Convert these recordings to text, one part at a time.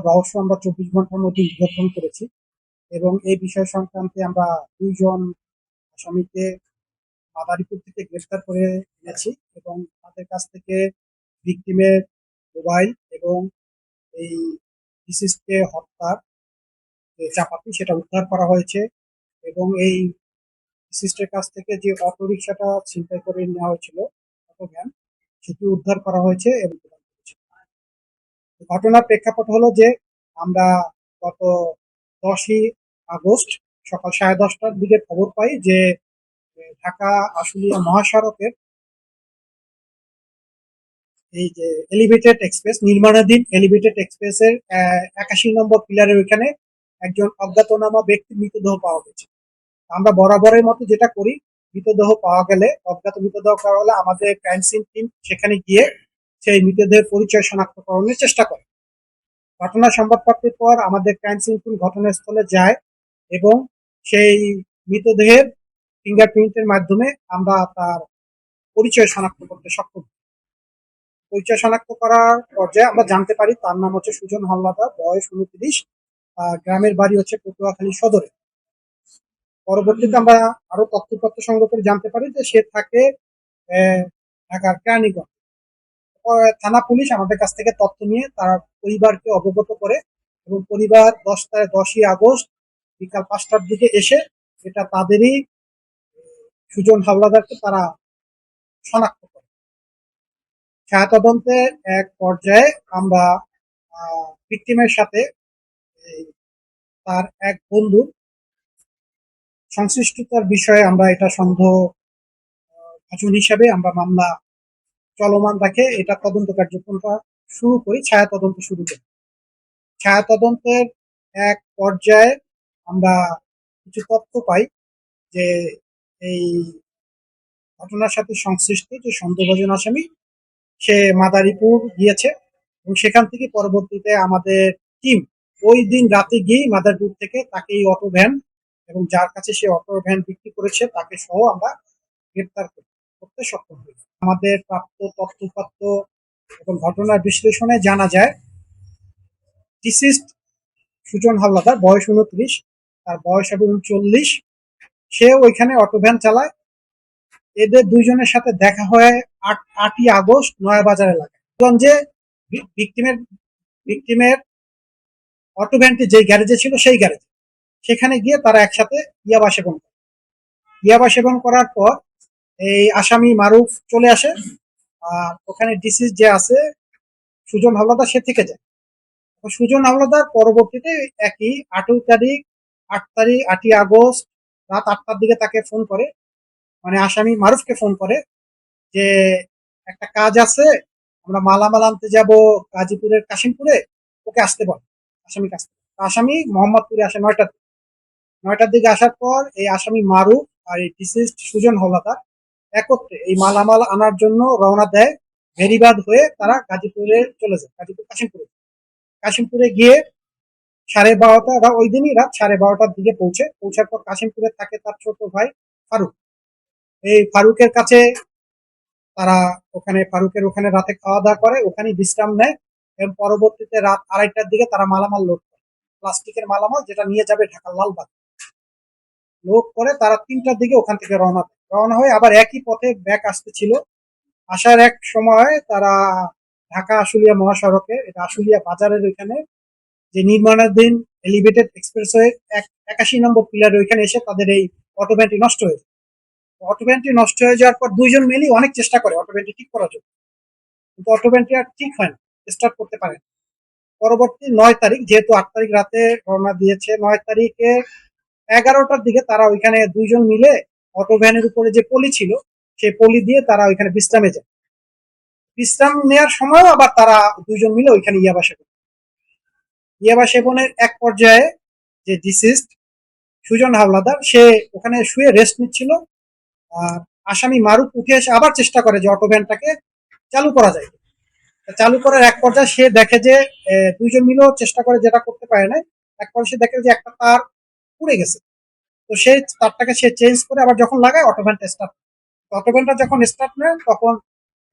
রহস্য আমরা 24 ঘন্টার মধ্যে উদ্ঘাটন করেছি এবং এই বিষয় সংক্রান্তে আমরা 2 জন আসামিকে মাদারীপুর থেকে গ্রেফতার করে এনেছি এবং তাদের কাছ থেকে ভিকটিমের মোবাইল এবং এই ডিসিজকে হত্যার যে চাপাতি সেটা উদ্ধার করা হয়েছে এবং এই ডিসিজের কাছ থেকে যে অটো রিক্সাটা ছিনতাই করে নেওয়া হয়েছিল, অটো ভ্যান, সেটি উদ্ধার করা হয়েছে এবং প্রদান করেছে। ঘটনার প্রেক্ষাপট হলো যে আমরা গত 10ই আগস্ট সকাল 10:30টার দিকে খবর পাই যে ঢাকা আশুলিয়া মহাসড়কের এই যে এলিভেটেড এক্সপ্রেস নির্মাণাধীন এলিভেটেড এক্সপ্রেসের 81 নম্বর পিলারের ওইখানে একজন অজ্ঞাতনামা ব্যক্তির মৃতদেহ পাওয়া গেছে। আমরা বরাবরের মতো যেটা করি, মৃতদেহ পাওয়া গেলে, অজ্ঞাত মৃতদেহ পাওয়া গেলে আমাদের ক্রাইম সিন টিম সেখানে গিয়ে সেই মৃতদেহের পরিচয় শনাক্তকরণের চেষ্টা করে। ঘটনা সংবাদ প্রাপ্তির পর আমাদের ক্রাইম সিন টিম ঘটনাস্থলে যায় এবং সেই মৃতদেহের ফিঙ্গারপ্রিন্টের মাধ্যমে আমরা তার পরিচয় শনাক্ত করতে সক্ষম। পরিচয় শনাক্ত করার পর্যায়ে আমরা জানতে পারি তার নাম হচ্ছে সুজন হাওলাদার, বয়স 29, গ্রামের বাড়ি হচ্ছে পটুয়াখালী সদরে। পরবর্তীতে আমরা আরো তথ্যপত্র সংগ্রহ করে জানতে পারি যে সে থাকে ঢাকার কেরানীগঞ্জ। থানা পুলিশ আমাদের কাছ থেকে তথ্য নিয়ে তার পরিবারকে অবগত করে এবং পরিবার 10ই আগস্ট বিকাল 5টার দিকে এসে এটা তাদেরই সুজন হাওলাদারকে তারা শনাক্ত করে। ছায়াতদন্তের এক পর্যায়ে আমরা ভিকটিমের সাথে তার এক বন্ধু সংশ্লিষ্টতার বিষয়ে আমরা এটা সন্দেহ ভাজন হিসাবে আমরা মামলা চলমান রাখে এটা তদন্ত কার্যক্রমটা শুরু করি, ছায়া তদন্ত শুরু করি। ছায়া তদন্তের এক পর্যায়ে আমরা কিছু তথ্য পাই যে এই ঘটনার সাথে সংশ্লিষ্ট যে সন্দেহভাজন আসামি সে মাদারীপুর গিয়েছে এবং সেখান থেকে পরবর্তীতে আমাদের টিম ওই দিন রাতে গিয়ে মাদারীপুর থেকে তাকে এই অটো ভ্যান এবং যার কাছে সে অটো ভ্যান বিক্রি করেছে তাকে সহ আমরা গ্রেপ্তার করতে সক্ষম হই। আমাদের প্রাপ্ত তথ্যপত্র এবং ঘটনার বিশ্লেষণে জানা যায় ডিসিজড সুজন হাওলাদার, বয়স 29, তার বয়স হবে 39, সে ওইখানে অটো ভ্যান চালায়। এদের 2জনের সাথে দেখা হয় 8ই আগস্ট নয়াবাজার এলাকায়। যে ভিকটিমের অটো ভ্যানটি যেই গ্যারেজে ছিল সেই গ্যারেজে, সেখানে গিয়ে তারা একসাথে ইয়াবা সেবন করে। ইয়াবা সেবন করার পর এই আসামি মারুফ চলে আসে আর ওখানে ডিসিজ যে আছে সুজন হাওলাদার সে থেকে যায়। সুজন হাওলাদার পরবর্তীতে একই 8ই আগস্ট রাত 8টার দিকে তাকে ফোন করে, মানে আসামি মারুফকে ফোন করে যে একটা কাজ আছে, আমরা মালামাল আনতে যাব গাজীপুরের কাশিমপুরে, ওকে আসতে বল। আসামি মোহাম্মদপুরে আসে 9টার দিকে আসার পর এই আসামি মারুফ আর এই ডিসিজড সুজন হাওলাদার একত্রে এই মালামাল আনার জন্য রওনা দেয়। ভেরিবাদ হয়ে তারা গাজীপুরে চলে যায়, গাজীপুর কাশিমপুরে গিয়ে 12:30 ওই দিনই রাত 12:30টার দিকে পৌঁছার পর কাশিমপুরে থাকে তার ছোট ভাই ফারুক। এই ফারুকের কাছে তারা ফারুকের ওখানে রাতে খাওয়া দাওয়া করে, ওখানে বিশ্রাম নেয় এবং পরবর্তীতে রাত 2:30টার দিকে তারা মালামাল লোড করে, প্লাস্টিকের মালামাল যেটা নিয়ে যাবে ঢাকার লালবাগ। লোড করে তারা 3টার দিকে ওখান থেকে রওনা হয়ে আবার একই পথে ব্যাক আসতেছিল। আসার এক সময় তারা ঢাকা আশুলিয়া মহাসড়কে, এটা আশুলিয়া বাজারের ওইখানে যে নির্মাণাধীন এলিভেটেড এক্সপ্রেসওয়ে 81 নম্বর পিলারের ওইখানে এসে তাদের এই অটো ভ্যানটি নষ্ট হয়েছে। অটো ভ্যানটি নষ্ট হয়ে যাওয়ার পর 2জন মিলেই অনেক চেষ্টা করে অটো ভ্যানটি ঠিক করার জন্য, কিন্তু অটো ভ্যানটি আর ঠিক হয় না, স্টার্ট করতে পারে না। পরবর্তী 9 তারিখ, যেহেতু 8 তারিখ রাতে রওনা দিয়েছে, 9 তারিখে 11টার দিকে তারা ওইখানে 2জন মিলে অটো ভ্যানের উপরে যে পলি ছিল সেই পলি দিয়ে তারা ওইখানে বিশ্রামে যায়। বিশ্রাম নেওয়ার সময়ও আবার তারা 2জন মিলে ওইখানে ইয়াবা সেবনের এক পর্যায়ে যে ডিসিজড সুজন হাওলাদার সে ওখানে শুয়ে রেস্ট নিচ্ছিল। আসামি মারুফ উঠে এসে আবার চেষ্টা করে যে অটো ভ্যানটাকে চালু করা যায়। চালু করার এক পর্যায়ে সে দেখে যে 2জন মিলেও চেষ্টা করে, যেটা করতে পারে না। এক পর্যায়ে সে দেখে যে একটা তার পুড়ে গেছে, তো সেই তারটাকে সে চেঞ্জ করে আবার যখন লাগায় অটো ভ্যানটা যখন স্টার্ট নেয় তখন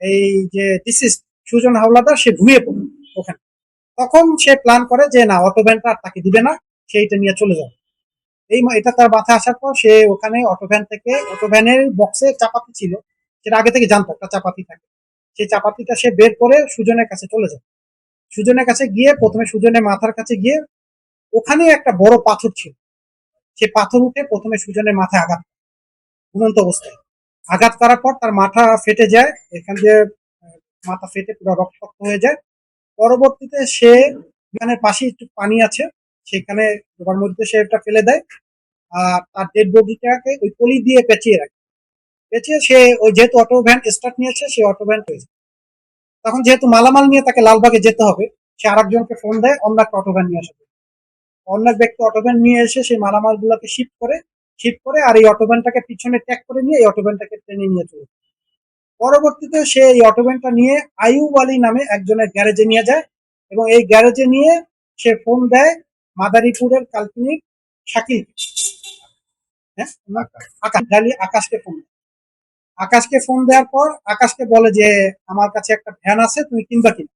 এই যে ডিসিজ সুজন হাওলাদার সে ঘুমিয়ে পড়ে ওখানে। তখন সে প্ল্যান করে যে না অটো ভ্যানটা আর তাকে দিবে না, সে এটা নিয়ে চলে যাবে। এটা তার মাথায় আসার পর সে ওখানে অটো ভ্যানের বক্সে চাপাতি ছিল, সেটা আগে থেকে জানতো একটা চাপাতি থাকে, সেই চাপাতিটা সে বের করে সুজনের কাছে চলে যায়। সুজনের কাছে গিয়ে প্রথমে সুজনের মাথার কাছে গিয়ে ওখানে একটা বড় পাথর ছিল, সে পাথর উঠে প্রথমে সুজনের মাথায় আঘাত, ঘুমন্ত অবস্থায় আঘাত করার পর তার মাথা ফেটে যায়, এখান দিয়ে মাথা ফেটে পুরো রক্তাক্ত হয়ে যায়। পরবর্তীতে সে এখানে পাশে একটু পানি আছে, সেখানে ডোবার মধ্যে সে এটা ফেলে দেয়, আর তার ডেড বডিটাকে ওই পলি দিয়ে পেঁচিয়ে রাখে। পেঁচিয়ে সে ওই যেহেতু অটো ভ্যান স্টার্ট নিয়েছে, সে অটো ভ্যান হয়েছে। তখন যেহেতু মালামাল নিয়ে তাকে লালবাগে যেতে হবে, সে আরেকজনকে ফোন দেয় অন্য একটা অটো ভ্যান নিয়ে আসবে। অন্য এক ব্যক্তি অটো ভ্যান নিয়ে এসে সেই মালামাল গুলোকে শিফট করে আর এই অটো ভ্যানটাকে পিছনে ট্যাগ করে নিয়ে এই অটো ভ্যানটাকে ট্রেনে নিয়ে চলে। পরবর্তীতে সে এই অটো ভ্যানটা নিয়ে আইয়ুব আলী নামে একজনের গ্যারেজে নিয়ে যায়, এবং এই গ্যারেজে নিয়ে সে ফোন দেয় মাদারীপুরের কাল্পনিক শাকিল, হ্যাঁ, আকাশকে ফোন দেয়। আকাশকে ফোন দেওয়ার পর আকাশকে বলে যে আমার কাছে একটা ভ্যান আছে, তুমি কিনবা কিনা।